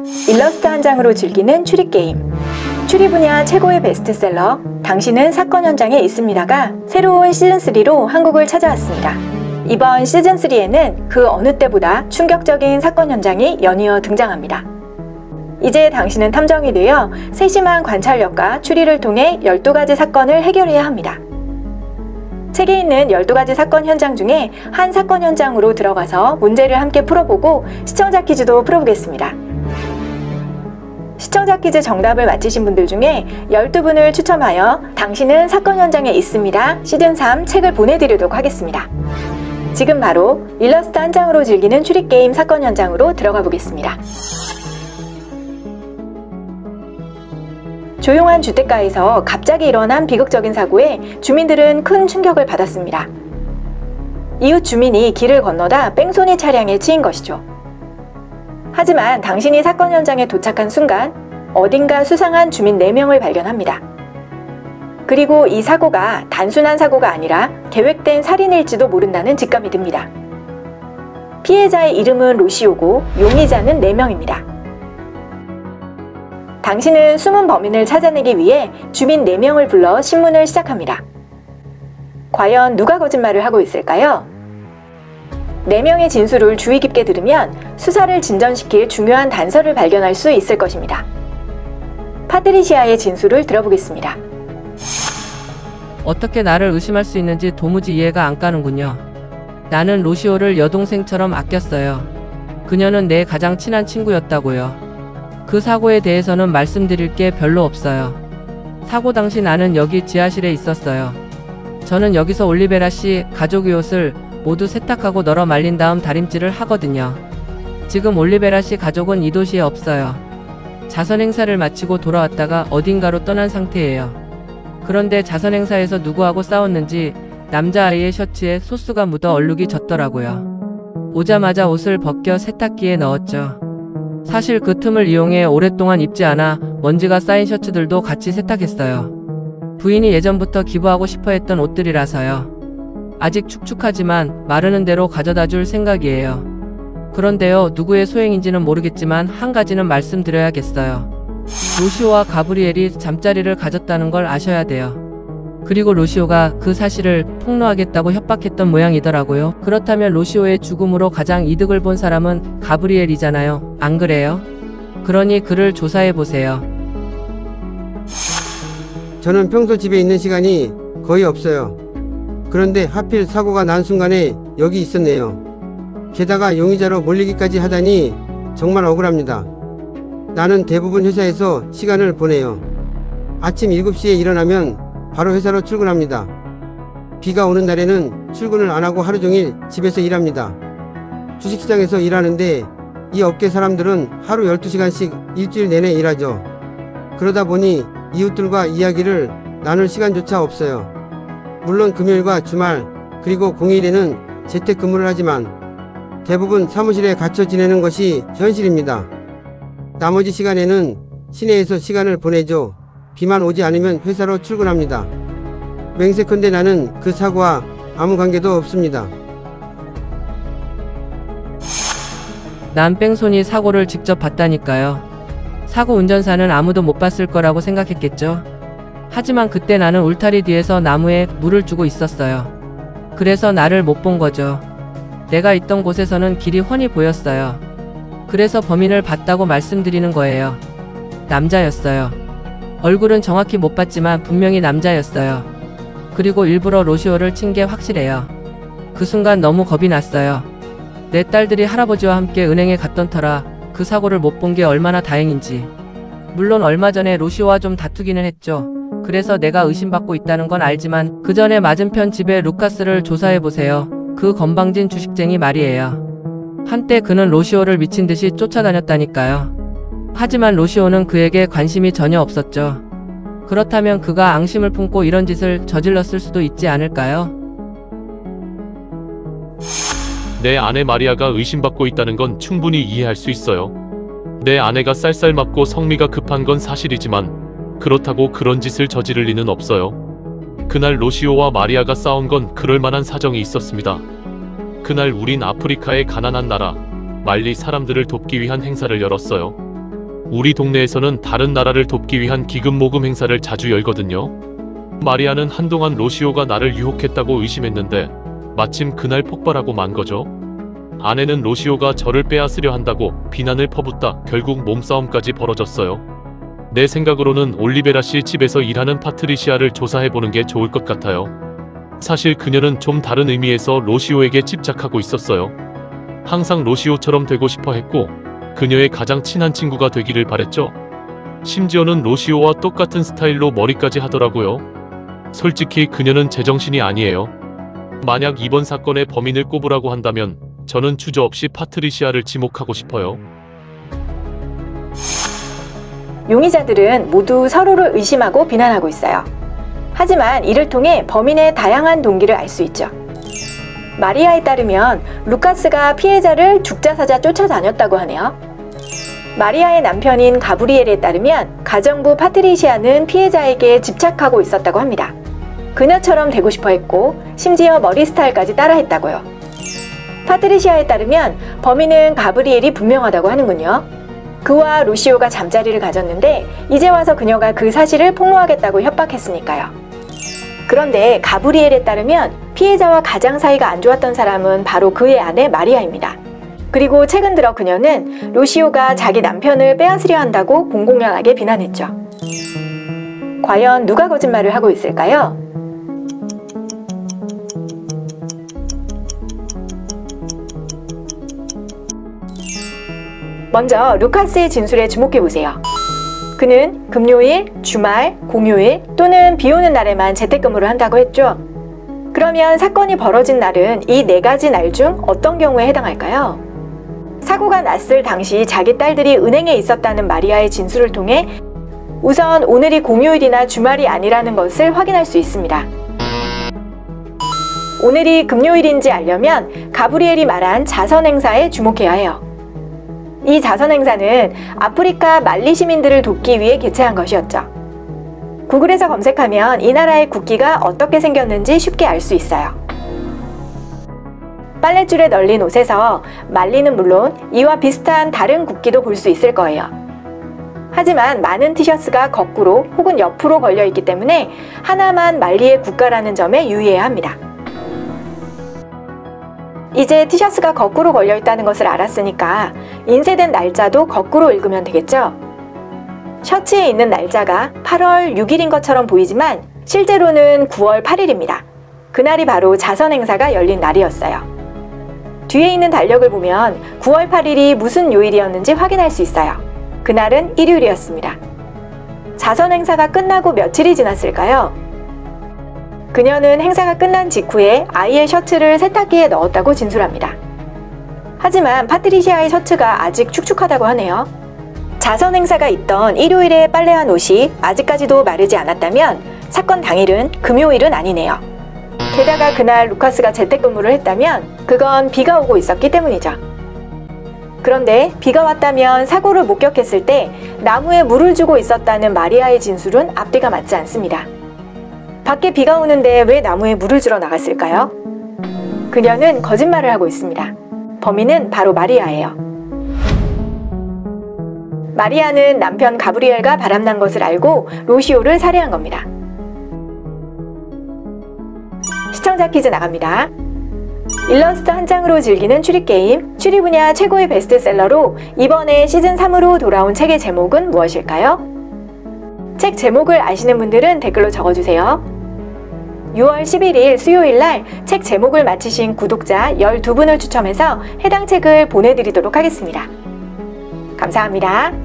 일러스트 한 장으로 즐기는 추리게임. 추리 분야 최고의 베스트셀러 당신은 사건 현장에 있습니다가 새로운 시즌3로 한국을 찾아왔습니다. 이번 시즌3에는 그 어느 때보다 충격적인 사건 현장이 연이어 등장합니다. 이제 당신은 탐정이 되어 세심한 관찰력과 추리를 통해 12가지 사건을 해결해야 합니다. 책에 있는 12가지 사건 현장 중에 한 사건 현장으로 들어가서 문제를 함께 풀어보고 시청자 퀴즈도 풀어보겠습니다. 시청자 퀴즈 정답을 맞히신 분들 중에 12분을 추첨하여 당신은 사건 현장에 있습니다 시즌3 책을 보내드리도록 하겠습니다. 지금 바로 일러스트 한 장으로 즐기는 추리게임 사건 현장으로 들어가 보겠습니다. 조용한 주택가에서 갑자기 일어난 비극적인 사고에 주민들은 큰 충격을 받았습니다. 이웃 주민이 길을 건너다 뺑소니 차량에 치인 것이죠. 하지만 당신이 사건 현장에 도착한 순간 어딘가 수상한 주민 4명을 발견합니다. 그리고 이 사고가 단순한 사고가 아니라 계획된 살인일지도 모른다는 직감이 듭니다. 피해자의 이름은 로시오고 용의자는 4명입니다. 당신은 숨은 범인을 찾아내기 위해 주민 4명을 불러 신문을 시작합니다. 과연 누가 거짓말을 하고 있을까요? 4명의 진술을 주의 깊게 들으면 수사를 진전시킬 중요한 단서를 발견할 수 있을 것입니다. 파트리시아의 진술을 들어보겠습니다. 어떻게 나를 의심할 수 있는지 도무지 이해가 안 가는군요. 나는 로시오를 여동생처럼 아꼈어요. 그녀는 내 가장 친한 친구였다고요. 그 사고에 대해서는 말씀드릴 게 별로 없어요. 사고 당시 나는 여기 지하실에 있었어요. 저는 여기서 올리베라 씨 가족의 옷을 모두 세탁하고 널어 말린 다음 다림질을 하거든요. 지금 올리베라 씨 가족은 이 도시에 없어요. 자선 행사를 마치고 돌아왔다가 어딘가로 떠난 상태예요. 그런데 자선 행사에서 누구하고 싸웠는지 남자아이의 셔츠에 소스가 묻어 얼룩이 졌더라고요. 오자마자 옷을 벗겨 세탁기에 넣었죠. 사실 그 틈을 이용해 오랫동안 입지 않아 먼지가 쌓인 셔츠들도 같이 세탁했어요. 부인이 예전부터 기부하고 싶어 했던 옷들이라서요. 아직 축축하지만 마르는 대로 가져다 줄 생각이에요. 그런데요, 누구의 소행인지는 모르겠지만 한 가지는 말씀드려야겠어요. 로시오와 가브리엘이 잠자리를 가졌다는 걸 아셔야 돼요. 그리고 로시오가 그 사실을 폭로하겠다고 협박했던 모양이더라고요. 그렇다면 로시오의 죽음으로 가장 이득을 본 사람은 가브리엘이잖아요. 안 그래요? 그러니 그를 조사해보세요. 저는 평소 집에 있는 시간이 거의 없어요. 그런데 하필 사고가 난 순간에 여기 있었네요. 게다가 용의자로 몰리기까지 하다니 정말 억울합니다. 나는 대부분 회사에서 시간을 보내요. 아침 7시에 일어나면 바로 회사로 출근합니다. 비가 오는 날에는 출근을 안 하고 하루 종일 집에서 일합니다. 주식시장에서 일하는데 이 업계 사람들은 하루 12시간씩 일주일 내내 일하죠. 그러다 보니 이웃들과 이야기를 나눌 시간조차 없어요. 물론 금요일과 주말 그리고 공휴일에는 재택근무를 하지만 대부분 사무실에 갇혀 지내는 것이 현실입니다. 나머지 시간에는 시내에서 시간을 보내죠. 비만 오지 않으면 회사로 출근합니다. 맹세컨대 나는 그 사고와 아무 관계도 없습니다. 난 뺑소니 사고를 직접 봤다니까요. 사고 운전사는 아무도 못 봤을 거라고 생각했겠죠. 하지만 그때 나는 울타리 뒤에서 나무에 물을 주고 있었어요. 그래서 나를 못 본 거죠. 내가 있던 곳에서는 길이 훤히 보였어요. 그래서 범인을 봤다고 말씀드리는 거예요. 남자였어요. 얼굴은 정확히 못 봤지만 분명히 남자였어요. 그리고 일부러 로시오를 친 게 확실해요. 그 순간 너무 겁이 났어요. 내 딸들이 할아버지와 함께 은행에 갔던 터라 그 사고를 못 본 게 얼마나 다행인지. 물론 얼마 전에 로시오와 좀 다투기는 했죠. 그래서 내가 의심받고 있다는 건 알지만 그 전에 맞은편 집의 루카스를 조사해보세요. 그 건방진 주식쟁이 말이에요. 한때 그는 로시오를 미친 듯이 쫓아다녔다니까요. 하지만 로시오는 그에게 관심이 전혀 없었죠. 그렇다면 그가 앙심을 품고 이런 짓을 저질렀을 수도 있지 않을까요? 내 아내 마리아가 의심받고 있다는 건 충분히 이해할 수 있어요. 내 아내가 쌀쌀맞고 성미가 급한 건 사실이지만 그렇다고 그런 짓을 저지를 리는 없어요. 그날 로시오와 마리아가 싸운 건 그럴 만한 사정이 있었습니다. 그날 우린 아프리카의 가난한 나라 말리 사람들을 돕기 위한 행사를 열었어요. 우리 동네에서는 다른 나라를 돕기 위한 기금 모금 행사를 자주 열거든요. 마리아는 한동안 로시오가 나를 유혹했다고 의심했는데 마침 그날 폭발하고 만 거죠. 아내는 로시오가 저를 빼앗으려 한다고 비난을 퍼붓다 결국 몸싸움까지 벌어졌어요. 내 생각으로는 올리베라 씨 집에서 일하는 파트리시아를 조사해보는 게 좋을 것 같아요. 사실 그녀는 좀 다른 의미에서 로시오에게 집착하고 있었어요. 항상 로시오처럼 되고 싶어 했고 그녀의 가장 친한 친구가 되기를 바랬죠. 심지어는 로시오와 똑같은 스타일로 머리까지 하더라고요. 솔직히 그녀는 제정신이 아니에요. 만약 이번 사건의 범인을 꼽으라고 한다면 저는 주저없이 파트리시아를 지목하고 싶어요. 용의자들은 모두 서로를 의심하고 비난하고 있어요. 하지만 이를 통해 범인의 다양한 동기를 알 수 있죠. 마리아에 따르면 루카스가 피해자를 죽자사자 쫓아다녔다고 하네요. 마리아의 남편인 가브리엘에 따르면 가정부 파트리시아는 피해자에게 집착하고 있었다고 합니다. 그녀처럼 되고 싶어 했고 심지어 머리 스타일까지 따라했다고요. 파트리시아에 따르면 범인은 가브리엘이 분명하다고 하는군요. 그와 루시오가 잠자리를 가졌는데 이제 와서 그녀가 그 사실을 폭로하겠다고 협박했으니까요. 그런데 가브리엘에 따르면 피해자와 가장 사이가 안 좋았던 사람은 바로 그의 아내 마리아입니다. 그리고 최근 들어 그녀는 로시오가 자기 남편을 빼앗으려 한다고 공공연하게 비난했죠. 과연 누가 거짓말을 하고 있을까요? 먼저 루카스의 진술에 주목해보세요. 그는 금요일, 주말, 공휴일 또는 비 오는 날에만 재택근무를 한다고 했죠. 그러면 사건이 벌어진 날은 이 4가지 날 중 어떤 경우에 해당할까요? 사고가 났을 당시 자기 딸들이 은행에 있었다는 마리아의 진술을 통해 우선 오늘이 공휴일이나 주말이 아니라는 것을 확인할 수 있습니다. 오늘이 금요일인지 알려면 가브리엘이 말한 자선 행사에 주목해야 해요. 이 자선 행사는 아프리카 말리 시민들을 돕기 위해 개최한 것이었죠. 구글에서 검색하면 이 나라의 국기가 어떻게 생겼는지 쉽게 알 수 있어요. 빨랫줄에 널린 옷에서 말리는 물론 이와 비슷한 다른 국기도 볼 수 있을 거예요. 하지만 많은 티셔츠가 거꾸로 혹은 옆으로 걸려 있기 때문에 하나만 말리의 국가라는 점에 유의해야 합니다. 이제 티셔츠가 거꾸로 걸려 있다는 것을 알았으니까 인쇄된 날짜도 거꾸로 읽으면 되겠죠? 셔츠에 있는 날짜가 8월 6일인 것처럼 보이지만 실제로는 9월 8일입니다. 그날이 바로 자선 행사가 열린 날이었어요. 뒤에 있는 달력을 보면 9월 8일이 무슨 요일이었는지 확인할 수 있어요. 그날은 일요일이었습니다. 자선 행사가 끝나고 며칠이 지났을까요? 그녀는 행사가 끝난 직후에 아이의 셔츠를 세탁기에 넣었다고 진술합니다. 하지만 파트리시아의 셔츠가 아직 축축하다고 하네요. 자선 행사가 있던 일요일에 빨래한 옷이 아직까지도 마르지 않았다면 사건 당일은 금요일은 아니네요. 게다가 그날 루카스가 재택근무를 했다면 그건 비가 오고 있었기 때문이죠. 그런데 비가 왔다면 사고를 목격했을 때 나무에 물을 주고 있었다는 마리아의 진술은 앞뒤가 맞지 않습니다. 밖에 비가 오는데 왜 나무에 물을 주러 나갔을까요? 그녀는 거짓말을 하고 있습니다. 범인은 바로 마리아예요. 마리아는 남편 가브리엘과 바람난 것을 알고 로시오를 살해한 겁니다. 시청자 퀴즈 나갑니다. 일러스트 한 장으로 즐기는 추리게임, 추리 분야 최고의 베스트셀러로 이번에 시즌3으로 돌아온 책의 제목은 무엇일까요? 책 제목을 아시는 분들은 댓글로 적어주세요. 6월 11일 수요일날 책 제목을 맞히신 구독자 12분을 추첨해서 해당 책을 보내드리도록 하겠습니다. 감사합니다.